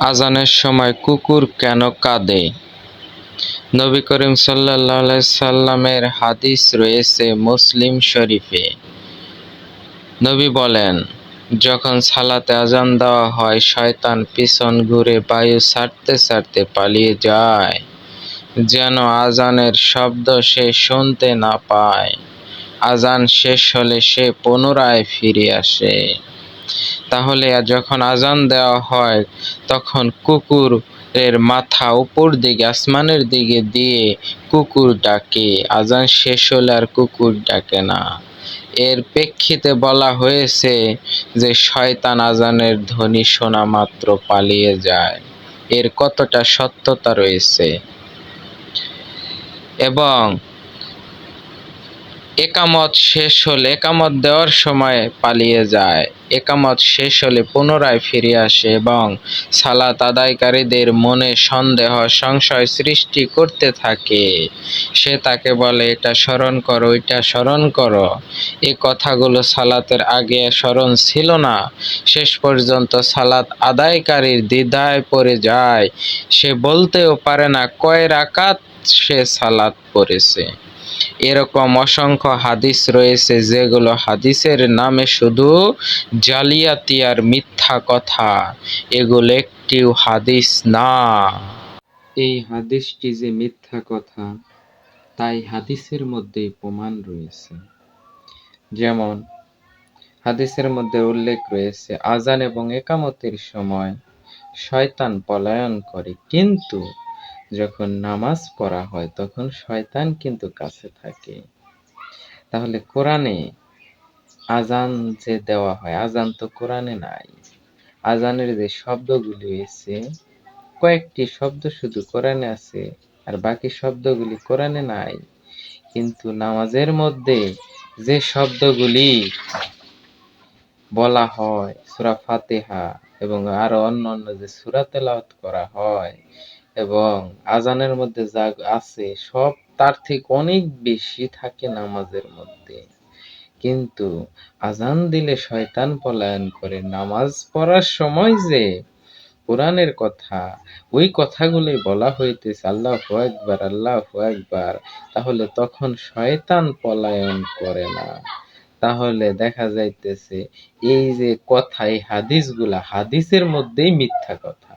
আজানের সময় কুকুর কেন কাঁদে? নবী করিম সাল্লাল্লাহু আলাইহি সাল্লামের হাদিস রয়েছে মুসলিম শরীফে। নবী বলেন, যখন সালাতে আজান দেওয়া হয়, শয়তান পিছন ঘুরে বায়ু ছাড়তে ছাড়তে পালিয়ে যায়, যেন আজানের শব্দ সে শুনতে না পায়। আজান শেষ হলে সে পুনরায় ফিরে আসে। তাহলে যখন আজান দেওয়া হয়, তখন কুকুরের মাথা উপর দিকে আসমানের দিকে দিয়ে কুকুর ডাকে। আজান শেষ হলে আর কুকুর ডাকে না। এর প্রেক্ষিতে বলা হয়েছে যে শয়তান আজানের ধ্বনি শোনা মাত্র পালিয়ে যায়। এর কতটা সত্যতা রয়েছে। এবং একামত শেষ হলে, একামত দেওয়ার সময় পালিয়ে যায়, একামত শেষ হলে পুনরায় ফিরে আসে এবং সালাত আদায়কারীদের মনে সন্দেহ সংশয় সৃষ্টি করতে থাকে। সে তাকে বলে, এটা স্মরণ করো, এটা স্মরণ করো। এই কথাগুলো সালাতের আগে স্মরণ ছিল না। শেষ পর্যন্ত সালাত আদায়কারীর দ্বিধায় পড়ে যায়। সে বলতেও পারে না কয় রাকাত সে সালাত পড়েছে। এরকম অসংখ্য হাদিস রয়েছে, যেগুলো হাদিসের নামে শুধু জালিয়াতি আর মিথ্যা কথা। এগুলো একটিও হাদিস না। এই হাদিসটি যে মিথ্যা কথা, তাই হাদিসের মধ্যেই প্রমাণ রয়েছে। যেমন হাদিসের মধ্যে উল্লেখ রয়েছে, আজান এবং একামতের সময় শয়তান পলায়ন করে, কিন্তু যখন নামাজ পড়া হয় তখন শয়তান কিন্তু কাছে থাকে। তাহলে কোরআনে আজান যে দেওয়া হয়, আজান তো কোরআনে নাই। আজানের যে শব্দগুলি রয়েছে, কয়েকটি শব্দ শুধু কোরআনে আছে, আর বাকি শব্দগুলি কোরআনে নাই। কিন্তু নামাজের মধ্যে যে শব্দগুলি বলা হয়, সূরা ফাতিহা এবং আরো অন্যান্য যে সূরা তেলাওয়াত করা হয়, এবং আজানের মধ্যে যা আছে সব তার থেকে অনেক বেশি থাকে নামাজের মধ্যে। কিন্তু আজান দিলে শয়তান পলায়ন করে। নামাজ পড়ার সময় যে কোরআনের কথা, ওই কথাগুলোই বলা হইতেছে আল্লাহু আকবার, আল্লাহু আকবার, তাহলে তখন শয়তান পলায়ন করে না। তাহলে দেখা যাইতেছে এই যে কথা, এই হাদিসগুলা হাদিসের মধ্যেই মিথ্যা কথা।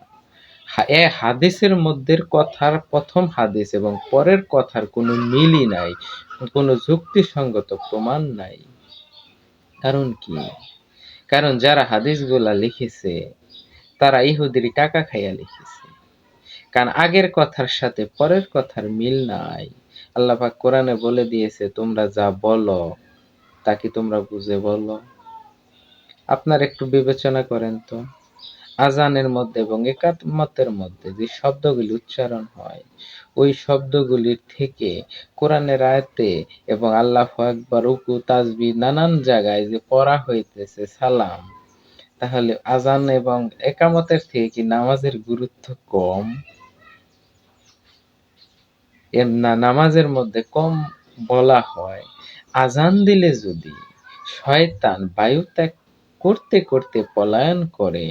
হাদিসের মধ্যে কথার প্রথম হাদিস এবং পরের কথার কোনো মিলই নাই, কোনো যুক্তিসঙ্গত প্রমাণ নাই। কারণ কি? কারণ যারা হাদিসগুলা লিখেছে তারা ইহুদির টাকা খাইয়া লিখেছে। কারণ আগের কথার সাথে পরের কথার মিল নাই। আল্লাহ পাক কোরআনে বলে দিয়েছে, তোমরা যা বলো তা কি তোমরা বুঝে বলো? আপনারা একটু বিবেচনা করেন তো। আজানের মধ্যে এবং একামতের মধ্যে যে শব্দগুলি উচ্চারণ হয়, ওই শব্দগুলির থেকে কোরআনের আয়াতে এবং আল্লাহু আকবার, রুকু, তাসবিহ নানান জায়গায় যে পড়া হইতেছে সালাম, তাহলে আজান এবং একামতের থেকে কি নামাজের গুরুত্ব কম? নামাজের মধ্যে কম বলা হয়। আজান দিলে যদি শয়তান বায়ু ত্যাগ করতে করতে পলায়ন করে,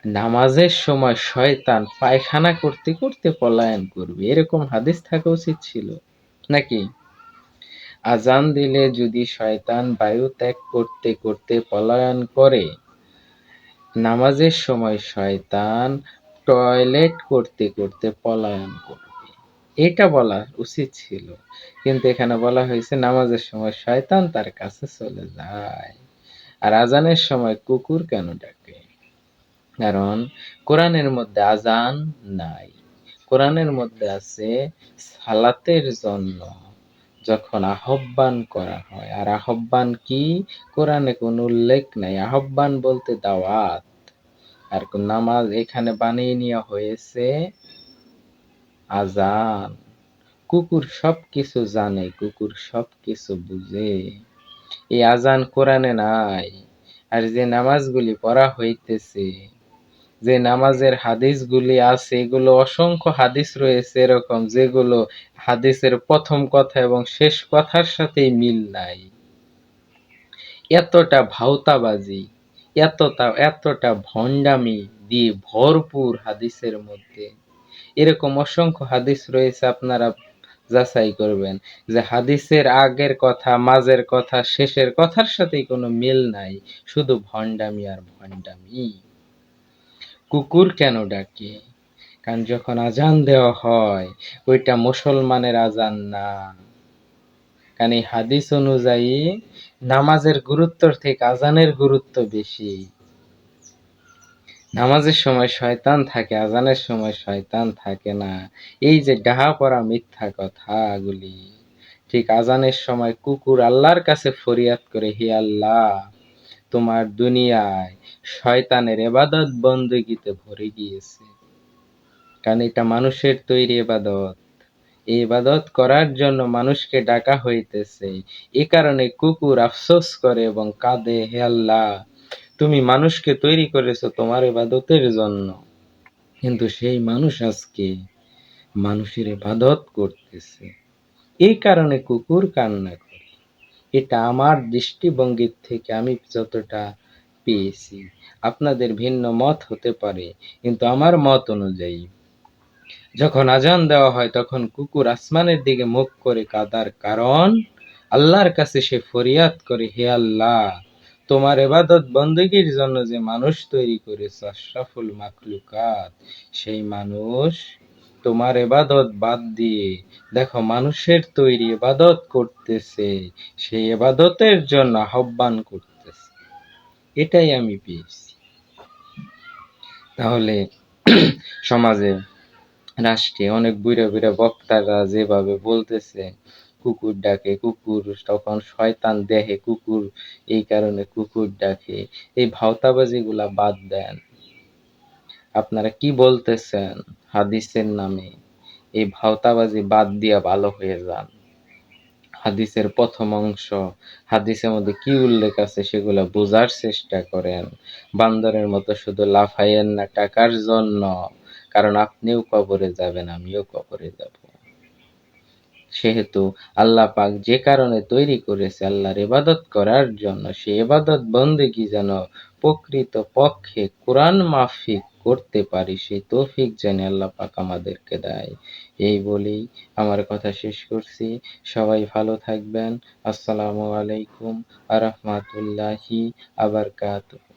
নামাজের সময় শয়তান পায়খানা করতে করতে পলায়ন করবে, এরকম হাদিস থাকা উচিত ছিল নাকি? আজান দিলে যদি শয়তান বায়ু ত্যাগ করতে করতে পলায়ন করে, নামাজের সময় শয়তান টয়লেট করতে করতে পলায়ন করবে, এটা বলা উচিত ছিল। কিন্তু এখানে বলা হয়েছে নামাজের সময় শয়তান তার কাছে চলে যায়। আর আজানের সময় কুকুর কেন ডাকে? কারণ কোরআনের মধ্যে আজান নাই। কোরআনের মধ্যে আছে সালাতের জন্য যখন আহ্বান করা হয়। আর আহ্বান কি? কোরআনে কোনো উল্লেখ নাই। আহ্বান বলতে দাওয়াত। আর নামাজ এখানে বানিয়ে নেওয়া হয়েছে আজান। কুকুর সবকিছু জানে, কুকুর সবকিছু বুঝে। এই আজান কোরআনে নাই। আর যে নামাজগুলি পড়া হইতেছে, যে নামাজের হাদিসগুলি আছে, এগুলো অসংখ্য হাদিস রয়েছে এরকম, যেগুলো হাদিসের প্রথম কথা এবং শেষ কথার সাথেই মিল নাই। এতটা ভাওতাবাজি, এতটা ভণ্ডামি দিয়ে ভরপুর হাদিসের মধ্যে। এরকম অসংখ্য হাদিস রয়েছে, আপনারা যাচাই করবেন যে হাদিসের আগের কথা, মাঝের কথা, শেষের কথার সাথেই কোনো মিল নাই, শুধু ভণ্ডামি আর ভণ্ডামি। কুকুর কেন ডাকে? কারণ যখন আজান দেওয়া হয় ওইটা মুসলমানের আজান না। কারণ এই হাদিস অনুযায়ী নামাজের গুরুত্বর থেকে আজানের গুরুত্ব বেশি। নামাজের সময় শয়তান থাকে, আজানের সময় শয়তান থাকে না। এই যে ডাহা পড়া মিথ্যা কথাগুলি, ঠিক আজানের সময় কুকুর আল্লাহর কাছে ফরিয়াদ করে, হে আল্লাহ, তোমার দুনিয়ায় শয়তানের ইবাদত বন্দেগীতে ভরে গিয়েছে। কারণ এটা মানুষের তৈরি ইবাদত, এই ইবাদত করার জন্য মানুষকে ডাকা হইতেছে। এ কারণে কুকুর আফসোস করে এবং কাঁদে, হে আল্লাহ, তুমি মানুষকে তৈরি করেছো তোমার ইবাদতের জন্য, কিন্তু সেই মানুষ আজকে মানুষের ইবাদত করতেছে। এই কারণে কুকুর কান্না করে। এটা আমার দৃষ্টিভঙ্গির থেকে আমি যতটা পেয়েছি। আপনাদের ভিন্ন মত হতে পারে, কিন্তু আমার মত অনুযায়ী যখন আজান দেওয়া হয় তখন কুকুর আসমানের দিকে মুখ করে কাঁদার কারণ আল্লাহর কাছে সে ফরিয়াদ করে, হে আল্লাহ, তোমার ইবাদত বন্দেগীর জন্য যে মানুষ তৈরি করেছে আশরাফুল মাখলুকাত, সেই মানুষ তোমার ইবাদত বাদ দিয়ে দেখো মানুষের তৈরি ইবাদত করতেছে, সেই ইবাদতের জন্য আহ্বান করতেছে। এটাই আমি পেয়েছি। তাহলে সমাজে, রাষ্ট্রে অনেক বুড়া বুড়া বক্তারা যেভাবে বলতেছে কুকুর ডাকে, কুকুর তখন শয়তান দেহে কুকুর, এই কারণে কুকুর ডাকে, এই ভাওতাবাজি গুলা বাদ দেন। আপনারা কি বলতেছেন হাদিসের নামে? এই ভাওতাবাজি বাদ দিয়া ভালো হয়ে যান। হাদিসের প্রথম অংশ, হাদিসের মধ্যে কি উল্লেখ আছে সেগুলা বোঝার চেষ্টা করেন। বান্দরের মতো শুধু লাফাইয়েন না টাকার জন্য, কারণ আপনিও কবরে যাবেন, আমিও কবরে যাব। সেহেতু আল্লাহ পাক যে কারণে তৈরি করেছে আল্লাহর ইবাদত করার জন্য, সেই ইবাদত বন্দেগী যেন প্রকৃত পক্ষে কোরআন মাফিক করতে পারি, সেই তৌফিক যেন আল্লাহ পাক আমাদেরকে দেয়। এই বলেই আমার কথা শেষ করছি। সবাই ভালো থাকবেন। আসসালামু আলাইকুম ওয়া রাহমাতুল্লাহি ওয়া বারাকাতুহু।